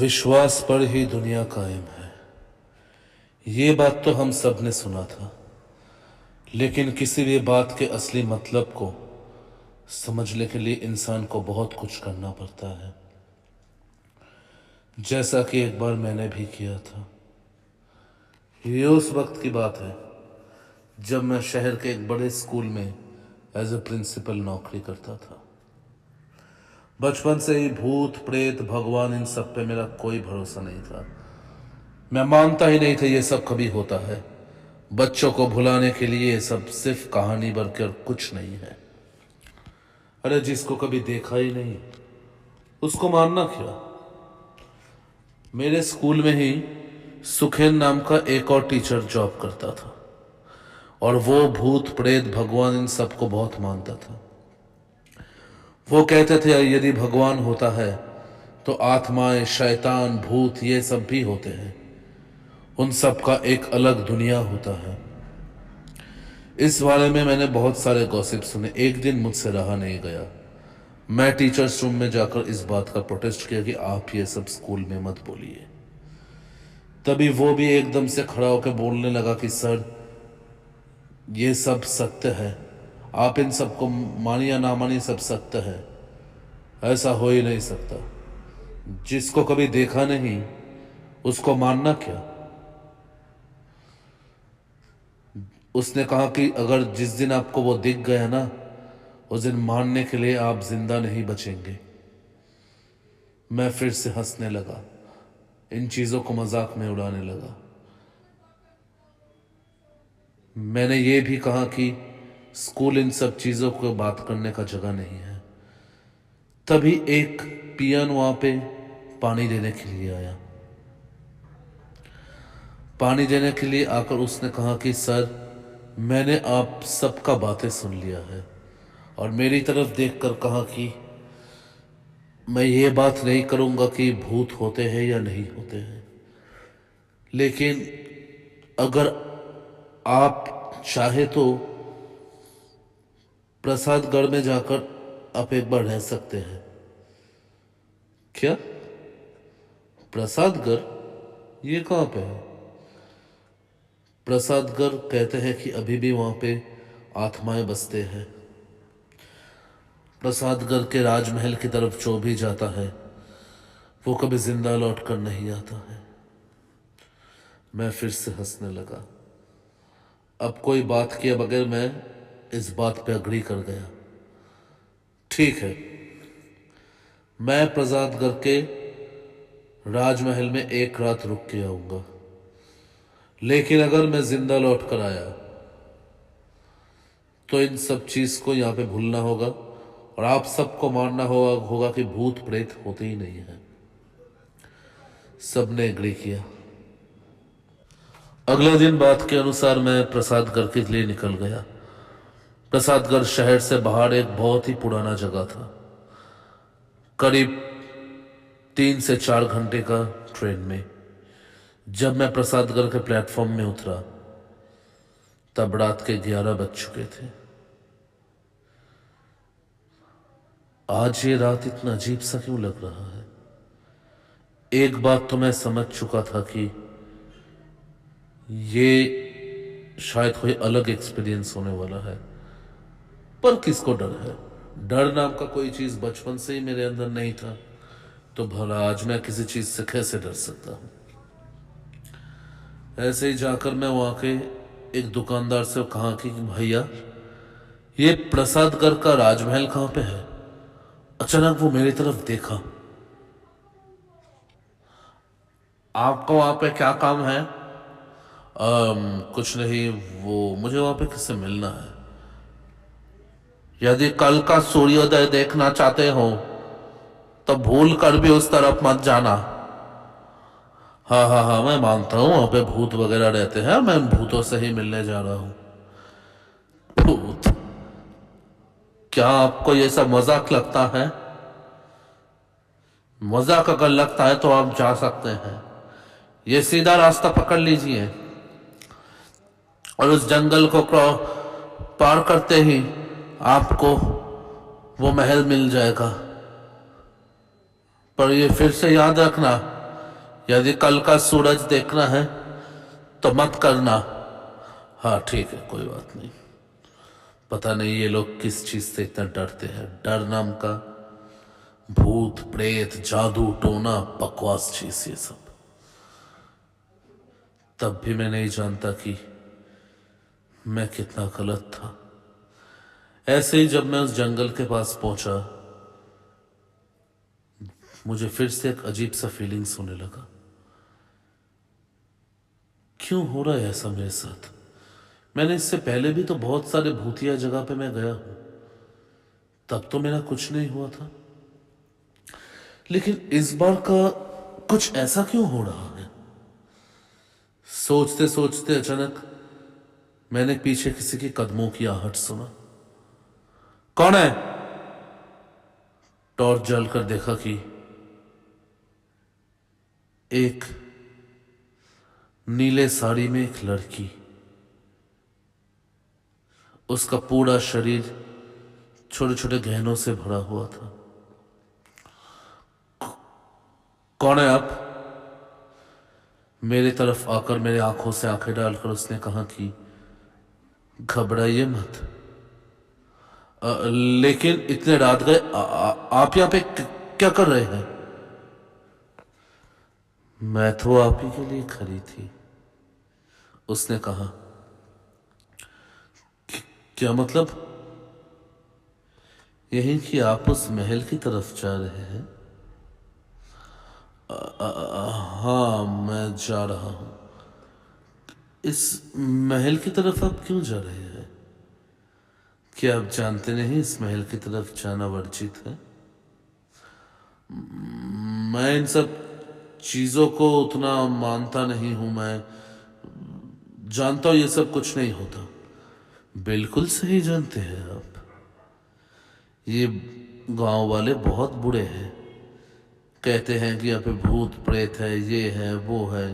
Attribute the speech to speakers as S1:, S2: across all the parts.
S1: विश्वास पर ही दुनिया कायम है। ये बात तो हम सब ने सुना था, लेकिन किसी भी बात के असली मतलब को समझने के लिए इंसान को बहुत कुछ करना पड़ता है, जैसा कि एक बार मैंने भी किया था। ये उस वक्त की बात है जब मैं शहर के एक बड़े स्कूल में एज ए प्रिंसिपल नौकरी करता था। बचपन से ही भूत प्रेत भगवान इन सब पे मेरा कोई भरोसा नहीं था। मैं मानता ही नहीं था ये सब कभी होता है। बच्चों को भुलाने के लिए ये सब सिर्फ कहानी बनकर कुछ नहीं है। अरे जिसको कभी देखा ही नहीं उसको मानना क्या। मेरे स्कूल में ही सुखेन नाम का एक और टीचर जॉब करता था और वो भूत प्रेत भगवान इन सबको बहुत मानता था। वो कहते थे यदि भगवान होता है तो आत्माएं शैतान भूत ये सब भी होते हैं, उन सब का एक अलग दुनिया होता है। इस बारे में मैंने बहुत सारे गॉसिप सुने। एक दिन मुझसे रहा नहीं गया। मैं टीचर्स रूम में जाकर इस बात का प्रोटेस्ट किया कि आप ये सब स्कूल में मत बोलिए। तभी वो भी एकदम से खड़ा होकर बोलने लगा कि सर ये सब सत्य है, आप इन सबको मानिए या ना मानिए सब सत्य है, ऐसा हो ही नहीं सकता। जिसको कभी देखा नहीं उसको मानना क्या। उसने कहा कि अगर जिस दिन आपको वो दिख गया ना, उस दिन मानने के लिए आप जिंदा नहीं बचेंगे। मैं फिर से हंसने लगा, इन चीजों को मजाक में उड़ाने लगा। मैंने ये भी कहा कि स्कूल इन सब चीजों को बात करने का जगह नहीं है। तभी एक पियन वहां पे पानी देने के लिए आया। पानी देने के लिए आकर उसने कहा कि सर मैंने आप सबका बातें सुन लिया है, और मेरी तरफ देखकर कहा कि मैं ये बात नहीं करूंगा कि भूत होते हैं या नहीं होते हैं, लेकिन अगर आप चाहे तो प्रसादगढ़ में जाकर आप एक बार रह सकते हैं। क्या? प्रसादगढ़ ये कहां पे है? प्रसादगढ़ कहते हैं कि अभी भी वहां पे आत्माएं बसते हैं। प्रसादगढ़ के राजमहल की तरफ जो भी जाता है वो कभी जिंदा लौट कर नहीं आता है। मैं फिर से हंसने लगा। अब कोई बात किए बगैर मैं इस बात पे अग्री कर गया। ठीक है, मैं प्रसादगढ़ के राजमहल में एक रात रुक के आऊंगा, लेकिन अगर मैं जिंदा लौट कर आया तो इन सब चीज को यहां पे भूलना होगा और आप सबको मानना होगा कि भूत प्रेत होते ही नहीं है। सबने एग्री किया। अगले दिन बात के अनुसार मैं प्रसादगढ़ के लिए निकल गया। प्रसादगढ़ शहर से बाहर एक बहुत ही पुराना जगह था। करीब 3 से 4 घंटे का ट्रेन में जब मैं प्रसादगढ़ के प्लेटफॉर्म में उतरा तब रात के 11 बज चुके थे। आज ये रात इतना अजीब सा क्यों लग रहा है? एक बात तो मैं समझ चुका था कि ये शायद कोई अलग एक्सपीरियंस होने वाला है, पर किसको डर है? डर नाम का कोई चीज बचपन से ही मेरे अंदर नहीं था, तो भला आज मैं किसी चीज से कैसे डर सकता हूं? ऐसे ही जाकर मैं वहां के एक दुकानदार से कहा कि भैया ये प्रसादगढ़ का राजमहल कहां पे है? अचानक वो मेरी तरफ देखा। आपको वहां पे क्या काम है? कुछ नहीं, वो मुझे वहां पे किससे मिलना है। यदि कल का सूर्योदय देखना चाहते हो तो भूल कर भी उस तरफ मत जाना। हाँ हाँ हाँ, मैं मानता हूं वहां पे भूत वगैरह रहते हैं, मैं भूतों से ही मिलने जा रहा हूं। भूत? क्या आपको ये सब मजाक लगता है? मजाक अगर लगता है तो आप जा सकते हैं। ये सीधा रास्ता पकड़ लीजिए और उस जंगल को पार करते ही आपको वो महल मिल जाएगा। पर ये फिर से याद रखना, यदि कल का सूरज देखना है तो मत करना। हाँ ठीक है, कोई बात नहीं। पता नहीं ये लोग किस चीज से इतना डरते हैं। डर नाम का भूत प्रेत जादू टोना बकवास चीज ये सब। तब भी मैं नहीं जानता कि मैं कितना गलत था। ऐसे ही जब मैं उस जंगल के पास पहुंचा, मुझे फिर से एक अजीब सा फीलिंग्स होने लगा। क्यों हो रहा है ऐसा मेरे साथ? मैंने इससे पहले भी तो बहुत सारे भूतिया जगह पे मैं गया हूं, तब तो मेरा कुछ नहीं हुआ था। लेकिन इस बार का कुछ ऐसा क्यों हो रहा है? सोचते सोचते अचानक मैंने पीछे किसी के कदमों की आहट सुना। कौन है? टॉर्च जलकर देखा कि एक नीले साड़ी में एक लड़की, उसका पूरा शरीर छोटे छोटे गहनों से भरा हुआ था। कौन है आप? मेरी तरफ आकर मेरे आंखों से आंखें डालकर उसने कहा कि घबराइए मत। लेकिन इतने रात गए आप यहां पे क्या कर रहे हैं? मैं तो आप ही के लिए खड़ी थी, उसने कहा। क्या मतलब? यही कि आप उस महल की तरफ जा रहे हैं? हाँ मैं जा रहा हूं। इस महल की तरफ आप क्यों जा रहे हैं? क्या आप जानते नहीं इस महल की तरफ जाना वर्जित है? मैं इन सब चीजों को उतना मानता नहीं हूं। मैं जानता हूं ये सब कुछ नहीं होता। बिल्कुल सही जानते हैं आप। ये गांव वाले बहुत बुरे हैं। कहते हैं कि यहाँ पे भूत प्रेत है, ये है वो है।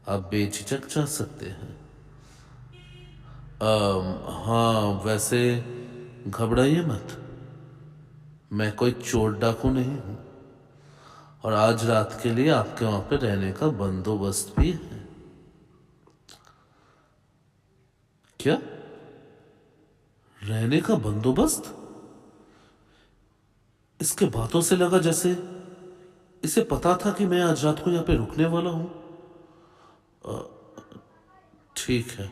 S1: आप बेझिझक जा सकते हैं। हाँ वैसे घबराइए मत। मैं कोई चोर डाकू नहीं हूं, और आज रात के लिए आपके वहां पे रहने का बंदोबस्त भी है। क्या? रहने का बंदोबस्त? इसके बातों से लगा जैसे इसे पता था कि मैं आज रात को यहां पे रुकने वाला हूं। ठीक है।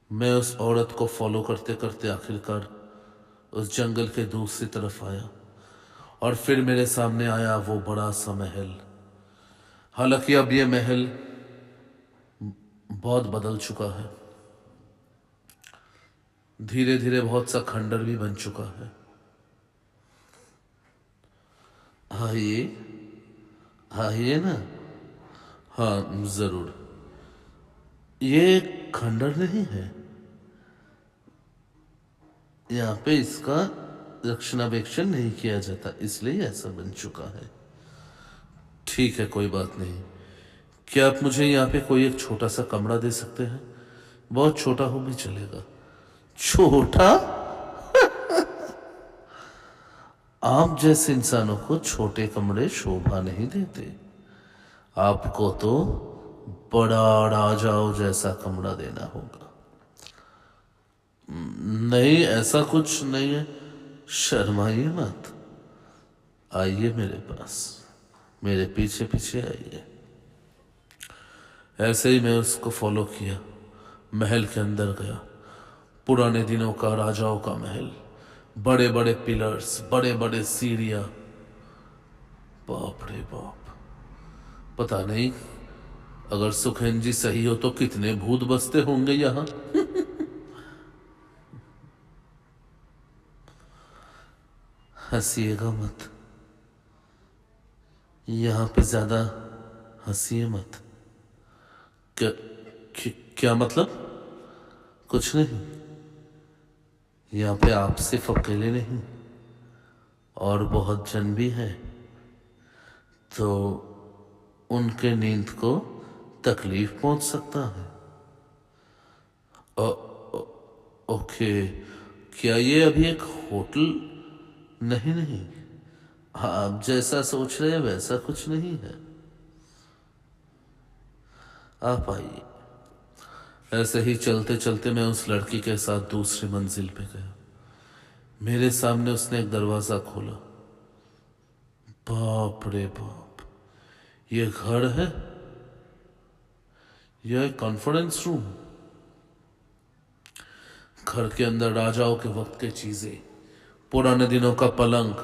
S1: मैं उस औरत को फॉलो करते करते आखिरकार उस जंगल के दूसरी तरफ आया, और फिर मेरे सामने आया वो बड़ा सा महल। हालांकि अब ये महल बहुत बदल चुका है। धीरे धीरे बहुत सा खंडर भी बन चुका है। आइए आइए ना। हाँ जरूर। ये खंडर नहीं है। यहाँ पे इसका रक्षणावेक्षण नहीं किया जाता, इसलिए ऐसा बन चुका है। ठीक है, कोई बात नहीं। क्या आप मुझे यहाँ पे कोई एक छोटा सा कमरा दे सकते हैं? बहुत छोटा हो भी चलेगा। छोटा? आप जैसे इंसानों को छोटे कमरे शोभा नहीं देते। आपको तो बड़ा राजाओं जैसा कमरा देना होगा। नहीं ऐसा कुछ नहीं है। शर्माइए मत। आइए मेरे पास, मेरे पीछे पीछे आइए। ऐसे ही मैं उसको फॉलो किया, महल के अंदर गया। पुराने दिनों का राजाओं का महल, बड़े बड़े पिलर्स, बड़े बड़े सीढ़ियां। बाप रे बाप। पता नहीं अगर सुखेन जी सही हो तो कितने भूत बसते होंगे यहां। हंसिएगा मत। यहां पे ज्यादा हंसिए मत। क्या क्या मतलब? कुछ नहीं। यहाँ पे आप सिर्फ अकेले नहीं, और बहुत जन भी हैं, तो उनके नींद को तकलीफ पहुंच सकता है। ओके। क्या ये अभी एक होटल? नहीं नहीं, आप जैसा सोच रहे हैं वैसा कुछ नहीं है। आप आइए। ऐसे ही चलते चलते मैं उस लड़की के साथ दूसरी मंजिल पे गया। मेरे सामने उसने एक दरवाजा खोला। बाप रे बाप, ये घर है? यह कॉन्फ्रेंस रूम? घर के अंदर राजाओं के वक्त के चीजें, पुराने दिनों का पलंग,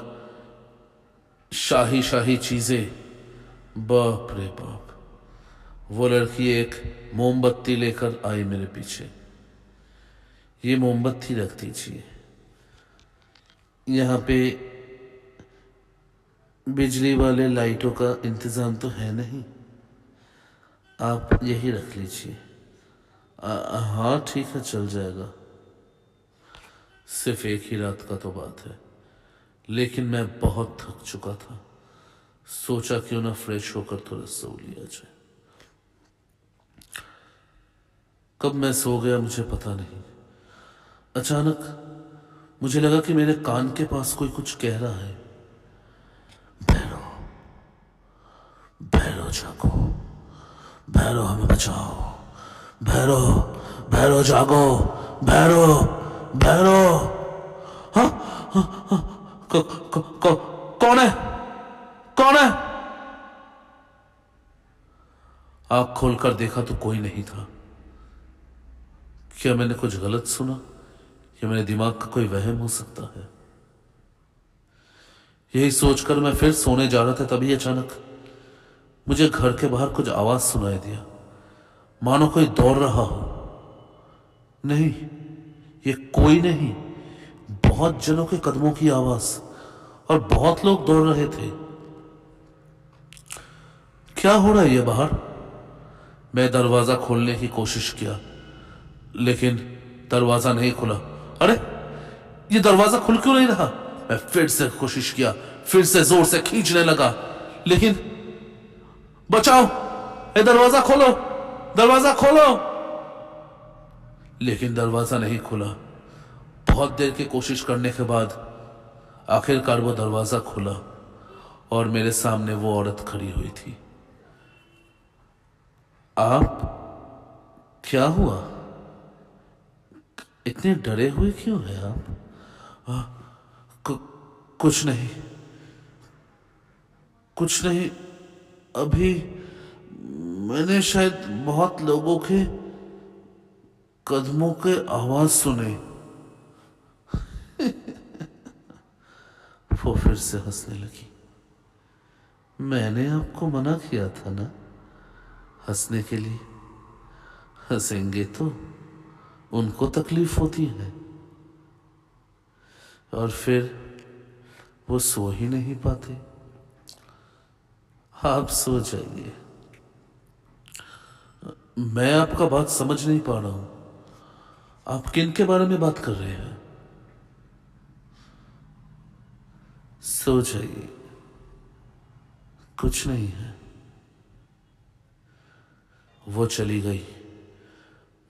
S1: शाही शाही चीजें। बाप रे बाप। वो लड़की एक मोमबत्ती लेकर आई मेरे पीछे। ये मोमबत्ती रख दीजिए, यहाँ पे बिजली वाले लाइटों का इंतजाम तो है नहीं, आप यही रख लीजिए। हाँ ठीक है, चल जाएगा। सिर्फ एक ही रात का तो बात है, लेकिन मैं बहुत थक चुका था। सोचा क्यों ना फ्रेश होकर थोड़ा सो लिया जाए। कब मैं सो गया मुझे पता नहीं। अचानक मुझे लगा कि मेरे कान के पास कोई कुछ कह रहा है। भैरो, भैरो जागो, भैरो हमें बचाओ, भैरो, भैरो जागो, भैरो, भैरो। हाँ, हाँ, हाँ, कौन है? कौन है? आंख खोलकर देखा तो कोई नहीं था। क्या मैंने कुछ गलत सुना या मेरे दिमाग का कोई वहम हो सकता है? यही सोचकर मैं फिर सोने जा रहा था, तभी अचानक मुझे घर के बाहर कुछ आवाज सुनाई दिया, मानो कोई दौड़ रहा हो। नहीं, ये कोई नहीं, बहुत जनों के कदमों की आवाज, और बहुत लोग दौड़ रहे थे। क्या हो रहा है ये बाहर? मैं दरवाजा खोलने की कोशिश किया, लेकिन दरवाजा नहीं खुला। अरे, ये दरवाजा खुल क्यों नहीं रहा? मैं फिर से कोशिश किया, फिर से जोर से खींचने लगा, लेकिन बचाओ, ये दरवाजा खोलो, दरवाजा खोलो। लेकिन दरवाजा नहीं खुला। बहुत देर की कोशिश करने के बाद आखिरकार वो दरवाजा खुला और मेरे सामने वो औरत खड़ी हुई थी। आप? क्या हुआ? इतने डरे हुए क्यों हैं आप? कुछ नहीं, कुछ नहीं। अभी मैंने शायद बहुत लोगों के कदमों के आवाज सुने। वो फिर से हंसने लगी। मैंने आपको मना किया था ना हंसने के लिए। हंसेंगे तो उनको तकलीफ होती है, और फिर वो सो ही नहीं पाते। आप सो जाइए। मैं आपका बात समझ नहीं पा रहा हूं। आप किन के बारे में बात कर रहे हैं? सो जाइए, कुछ नहीं है। वो चली गई।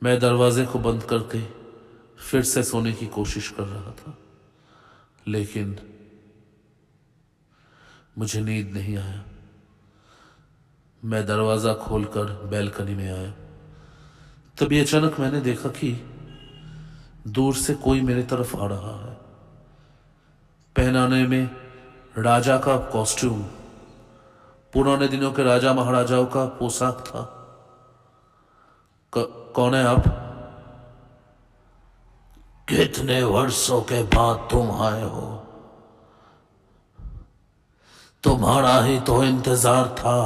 S1: मैं दरवाजे को बंद करके फिर से सोने की कोशिश कर रहा था, लेकिन मुझे नींद नहीं आया। मैं दरवाजा खोलकर बैल्कनी में आया, तभी अचानक मैंने देखा कि दूर से कोई मेरी तरफ आ रहा है। पहनाने में राजा का कॉस्ट्यूम, पुराने दिनों के राजा महाराजाओं का पोशाक था। कौन है आप? कितने वर्षों के बाद तुम आए हो? तुम्हारा ही तो इंतजार था।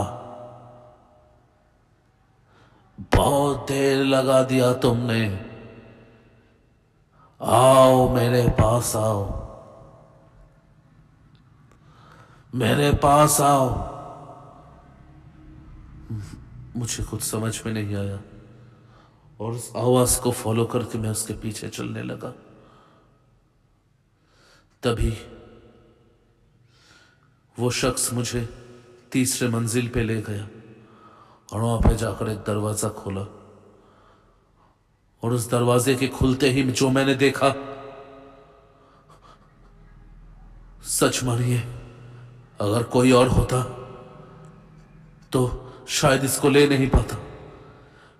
S1: बहुत देर लगा दिया तुमने। आओ मेरे पास आओ, मेरे पास आओ। मुझे कुछ समझ में नहीं आया और उस आवाज को फॉलो करके मैं उसके पीछे चलने लगा। तभी वो शख्स मुझे तीसरे मंजिल पे ले गया और वहां पे जाकर एक दरवाजा खोला, और उस दरवाजे के खुलते ही जो मैंने देखा, सच मानिए अगर कोई और होता तो शायद इसको ले नहीं पाता।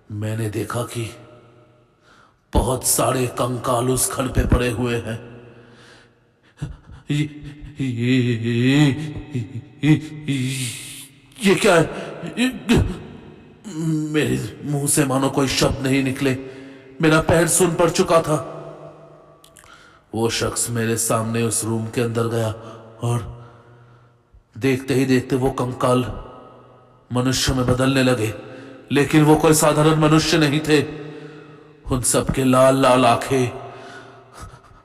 S1: मैंने देखा कि बहुत सारे कंकाल उस खड़ पे पड़े हुए हैं। ये, ये क्या है? मेरे मुंह से मानो कोई शब्द नहीं निकले। मेरा पैर सुन पड़ चुका था। वो शख्स मेरे सामने उस रूम के अंदर गया और देखते ही देखते वो कंकाल मनुष्य में बदलने लगे। लेकिन वो कोई साधारण मनुष्य नहीं थे। उन सबके लाल लाल आंखें,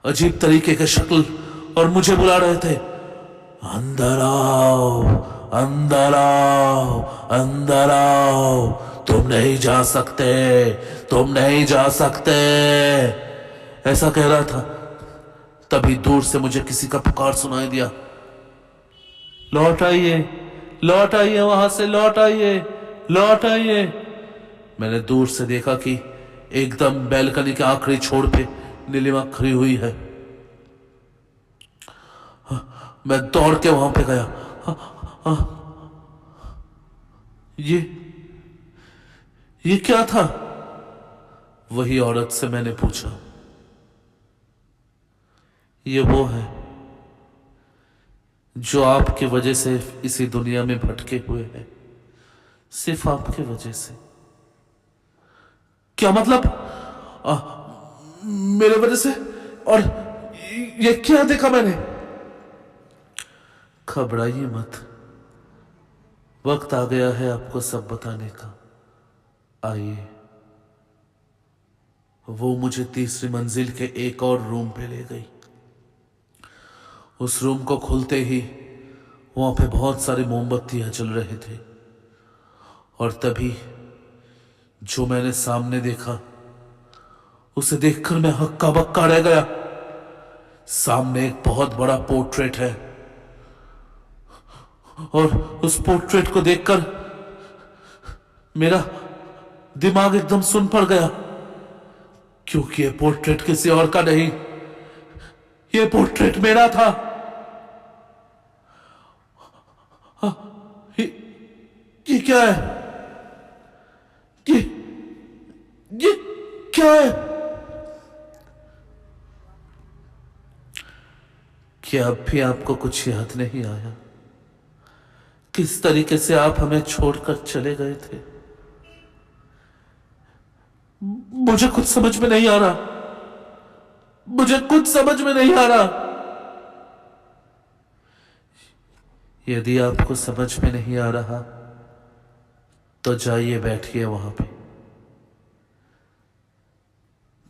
S1: अजीब तरीके के शक्ल, और मुझे बुला रहे थे, अंदर आओ, अंदर आओ, अंदर आओ, तुम नहीं जा सकते, तुम नहीं जा सकते, ऐसा कह रहा था। तभी दूर से मुझे किसी का पुकार सुनाई दिया, लौट आइए, लौट आइए, वहां से लौट आइए, लौट आइए। मैंने दूर से देखा कि एकदम बैल्कनी के आखिरी छोर पे नीलिमा खड़ी हुई है। मैं दौड़ के वहां पे गया। ये क्या था? वही औरत से मैंने पूछा। ये वो है जो आपकी वजह से इसी दुनिया में भटके हुए हैं, सिर्फ आपकी वजह से। क्या मतलब? मेरे वजह से? और ये क्या देखा मैंने? घबराइए मत, वक्त आ गया है आपको सब बताने का। आइए। वो मुझे तीसरी मंजिल के एक और रूम पे ले गई। उस रूम को खुलते ही वहां पे बहुत सारी मोमबत्तियां जल रहे थे, और तभी जो मैंने सामने देखा उसे देखकर मैं हक्का बक्का रह गया। सामने एक बहुत बड़ा पोर्ट्रेट है, और उस पोर्ट्रेट को देखकर मेरा दिमाग एकदम सुन पड़ गया, क्योंकि ये पोर्ट्रेट किसी और का नहीं, ये पोर्ट्रेट मेरा था। ये क्या है? ये क्या है? क्या अब भी आपको कुछ याद नहीं आया? किस तरीके से आप हमें छोड़कर चले गए थे? मुझे कुछ समझ में नहीं आ रहा, मुझे कुछ समझ में नहीं आ रहा। यदि आपको समझ में नहीं आ रहा तो जाइए, बैठिए वहां पे।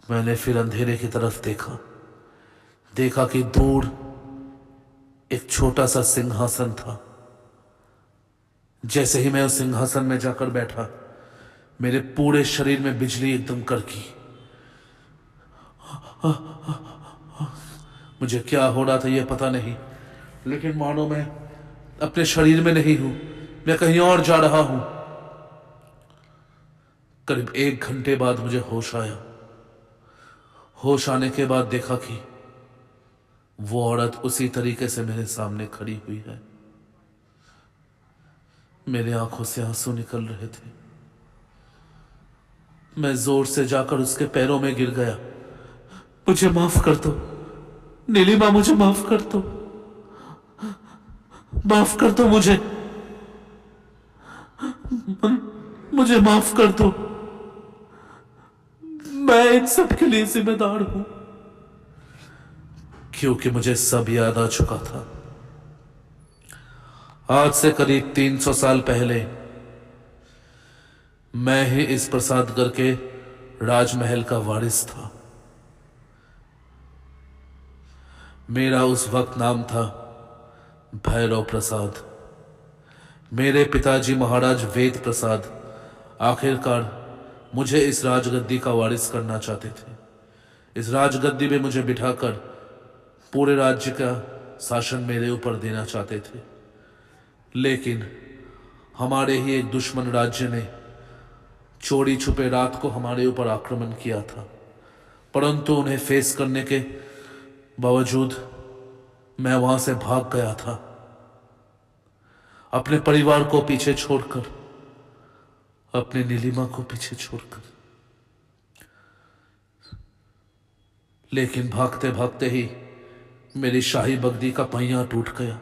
S1: मैंने फिर अंधेरे की तरफ देखा कि दूर एक छोटा सा सिंहासन था। जैसे ही मैं उस सिंहासन में जाकर बैठा, मेरे पूरे शरीर में बिजली एकदम कड़की। मुझे क्या हो रहा था यह पता नहीं, लेकिन मानो मैं अपने शरीर में नहीं हूं, मैं कहीं और जा रहा हूं। करीब 1 घंटे बाद मुझे होश आया। होश आने के बाद देखा कि वो औरत उसी तरीके से मेरे सामने खड़ी हुई है। मेरे आंखों से आंसू निकल रहे थे। मैं जोर से जाकर उसके पैरों में गिर गया। मुझे माफ कर दो नीलिमा, मुझे माफ कर दो, माफ कर दो मुझे माफ कर दो। मैं इन सब के लिए जिम्मेदार हूं, क्योंकि मुझे सब याद आ चुका था। आज से करीब 300 साल पहले मैं ही इस प्रसादगढ़ के राजमहल का वारिस था। मेरा उस वक्त नाम था भैरव प्रसाद। मेरे पिताजी महाराज वेद प्रसाद आखिरकार मुझे इस राजगद्दी का वारिस करना चाहते थे। इस राजगद्दी में मुझे बिठाकर पूरे राज्य का शासन मेरे ऊपर देना चाहते थे, लेकिन हमारे ही एक दुश्मन राज्य ने चोरी छुपे रात को हमारे ऊपर आक्रमण किया था। परंतु उन्हें फेस करने के बावजूद मैं वहां से भाग गया था, अपने परिवार को पीछे छोड़कर। अपनी नीलिमा को पीछे छोड़कर। लेकिन भागते भागते ही मेरी शाही बगदी का पहिया टूट गया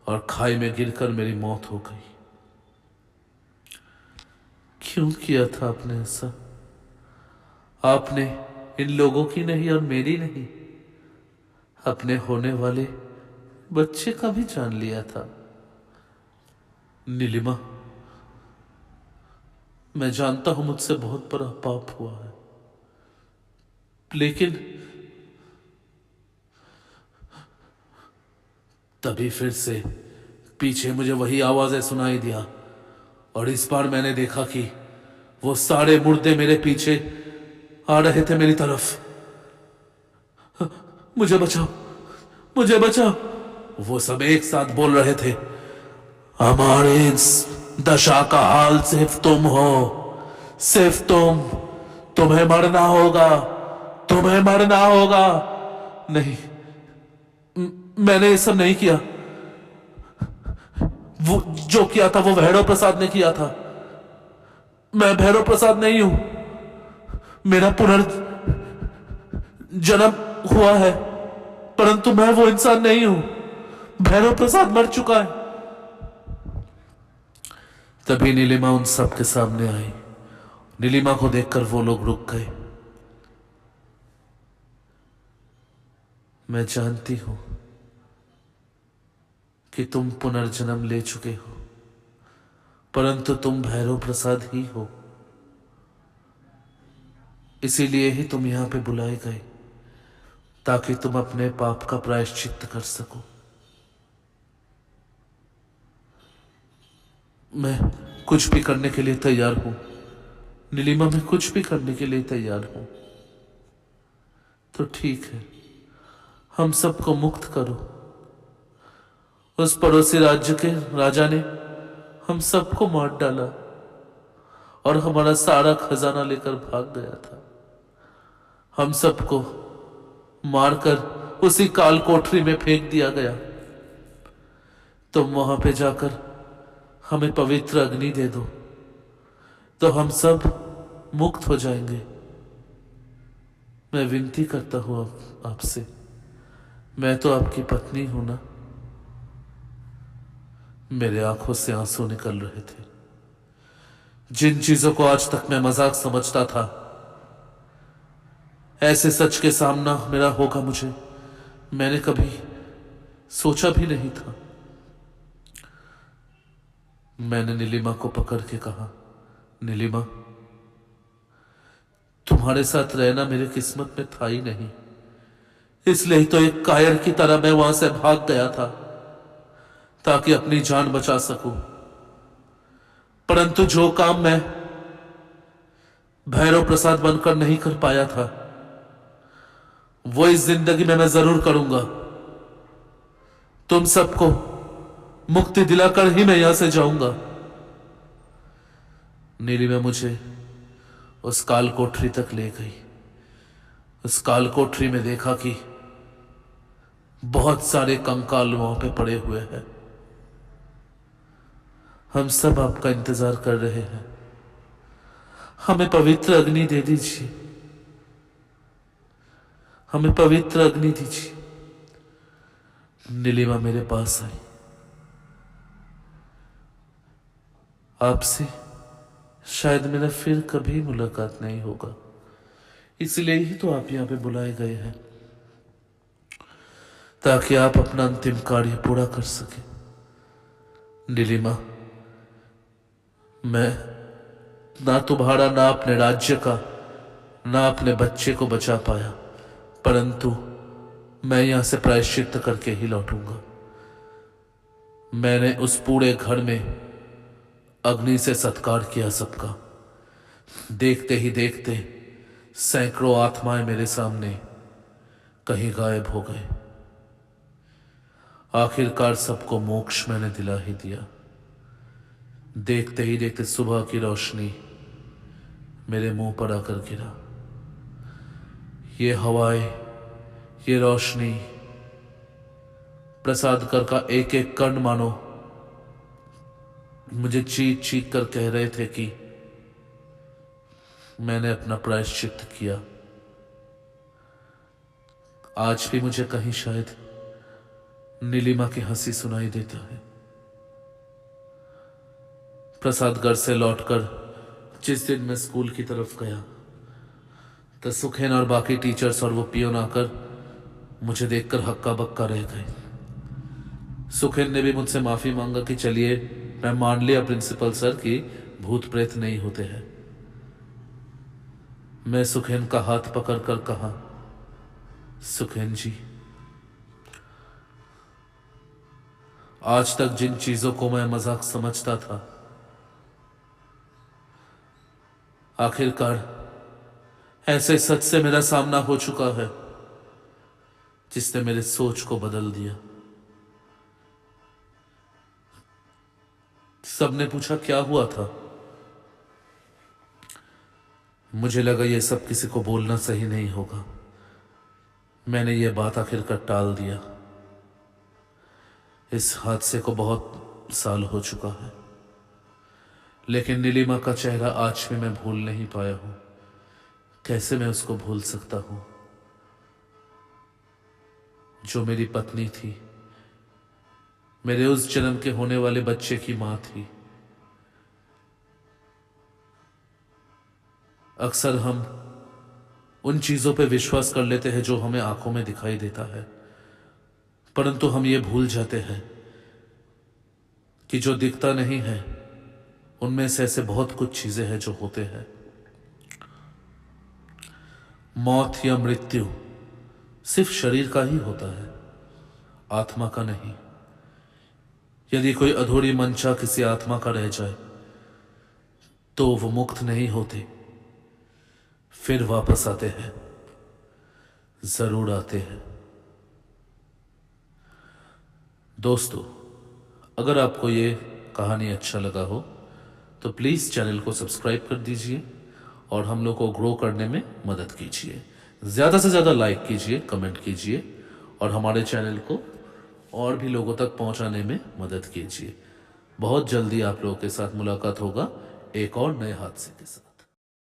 S1: और खाई में गिरकर मेरी मौत हो गई। क्यों किया था आपने ऐसा? आपने इन लोगों की नहीं और मेरी नहीं, अपने होने वाले बच्चे का भी जान लिया था। नीलिमा, मैं जानता हूं मुझसे बहुत बड़ा पाप हुआ है, लेकिन तभी फिर से पीछे मुझे वही आवाजें सुनाई दिया और इस बार मैंने देखा कि वो सारे मुर्दे मेरे पीछे आ रहे थे मेरी तरफ। मुझे बचाओ, मुझे बचाओ, वो सब एक साथ बोल रहे थे। हमारे इस दशा का हाल सिर्फ तुम हो, सिर्फ तुम, तुम्हें मरना होगा, तुम्हें मरना होगा। नहीं, मैंने ये सब नहीं किया। वो जो किया था वो भैरव प्रसाद ने किया था। मैं भैरव प्रसाद नहीं हूं, मेरा पुनर्जन्म हुआ है, परंतु मैं वो इंसान नहीं हूं। भैरव प्रसाद मर चुका है। तभी नीलिमा उन सब के सामने आई। नीलिमा को देखकर वो लोग रुक गए। मैं जानती हूं कि तुम पुनर्जन्म ले चुके हो, परंतु तुम भैरव प्रसाद ही हो। इसीलिए ही तुम यहां पे बुलाए गए, ताकि तुम अपने पाप का प्रायश्चित्त कर सको। मैं कुछ भी करने के लिए तैयार हूं नीलिमा, मैं कुछ भी करने के लिए तैयार हूं। तो ठीक है, हम सबको मुक्त करो। उस पड़ोसी राज्य के राजा ने हम सबको मार डाला और हमारा सारा खजाना लेकर भाग गया था। हम सबको मारकर उसी काल कोठरी में फेंक दिया गया। तुम वहां पे जाकर हमें पवित्र अग्नि दे दो, तो हम सब मुक्त हो जाएंगे। मैं विनती करता हूं आपसे, मैं तो आपकी पत्नी हूं ना। मेरे आंखों से आंसू निकल रहे थे। जिन चीजों को आज तक मैं मजाक समझता था, ऐसे सच के सामना मेरा होगा मुझे, मैंने कभी सोचा भी नहीं था। मैंने नीलिमा को पकड़ के कहा, नीलिमा, तुम्हारे साथ रहना मेरे किस्मत में था ही नहीं, इसलिए तो एक कायर की तरह मैं वहां से भाग गया था, ताकि अपनी जान बचा सकूं। परंतु जो काम मैं भैरव प्रसाद बनकर नहीं कर पाया था, वो इस जिंदगी में मैं जरूर करूंगा। तुम सबको मुक्ति दिलाकर ही मैं यहां से जाऊंगा। नीलिमा मुझे उस काल कोठरी तक ले गई। उस काल कोठरी में देखा कि बहुत सारे कंकाल वहां पे पड़े हुए हैं। हम सब आपका इंतजार कर रहे हैं। हमें पवित्र अग्नि दे दीजिए, हमें पवित्र अग्नि दीजिए। नीलिमा मेरे पास आई। आपसे शायद मेरा फिर कभी मुलाकात नहीं होगा, इसलिए ही तो आप यहां पे बुलाए गए हैं, ताकि आप अपना अंतिम कार्य पूरा कर सके। नीलिमा, मैं ना तुम्हारा, ना अपने राज्य का, ना अपने बच्चे को बचा पाया, परंतु मैं यहां से प्रायश्चित्त करके ही लौटूंगा। मैंने उस पूरे घर में अग्नि से सत्कार किया सबका। देखते ही देखते सैकड़ों आत्माएं मेरे सामने कहीं गायब हो गए। आखिरकार सबको मोक्ष मैंने दिला ही दिया। देखते ही देखते सुबह की रोशनी मेरे मुंह पर आकर गिरा। ये हवाएं, ये रोशनी, प्रसाद कर का एक एक कण मानो मुझे चीख चीख कर कह रहे थे कि मैंने अपना प्रायश्चित किया। आज भी मुझे कहीं शायद नीलिमा की हंसी सुनाई देता है। प्रसाद घर से लौटकर जिस दिन मैं स्कूल की तरफ गया तो सुखेन और बाकी टीचर्स और वो पियोन आकर मुझे देखकर हक्का बक्का रह गए। सुखेन ने भी मुझसे माफी मांगा कि चलिए मैं मान लिया प्रिंसिपल सर कि भूत प्रेत नहीं होते हैं। मैं सुखेन का हाथ पकड़कर कहा, सुखेन जी, आज तक जिन चीजों को मैं मजाक समझता था, आखिरकार ऐसे सच से मेरा सामना हो चुका है जिसने मेरे सोच को बदल दिया। सबने पूछा क्या हुआ था। मुझे लगा यह सब किसी को बोलना सही नहीं होगा। मैंने यह बात आखिरकार टाल दिया। इस हादसे को बहुत साल हो चुका है, लेकिन नीलिमा का चेहरा आज भी मैं भूल नहीं पाया हूं। कैसे मैं उसको भूल सकता हूं, जो मेरी पत्नी थी, मेरे उस जन्म के होने वाले बच्चे की मां थी। अक्सर हम उन चीजों पे विश्वास कर लेते हैं जो हमें आंखों में दिखाई देता है, परंतु हम ये भूल जाते हैं कि जो दिखता नहीं है उनमें से ऐसे बहुत कुछ चीजें हैं जो होते हैं। मौत या मृत्यु सिर्फ शरीर का ही होता है, आत्मा का नहीं। यदि कोई अधूरी मंशा किसी आत्मा का रह जाए तो वो मुक्त नहीं होते, फिर वापस आते हैं, जरूर आते हैं। दोस्तों, अगर आपको ये कहानी अच्छा लगा हो तो प्लीज़ चैनल को सब्सक्राइब कर दीजिए और हम लोग को ग्रो करने में मदद कीजिए। ज़्यादा से ज़्यादा लाइक कीजिए, कमेंट कीजिए और हमारे चैनल को और भी लोगों तक पहुंचाने में मदद कीजिए। बहुत जल्दी आप लोगों के साथ मुलाकात होगा एक और नए हादसे के साथ।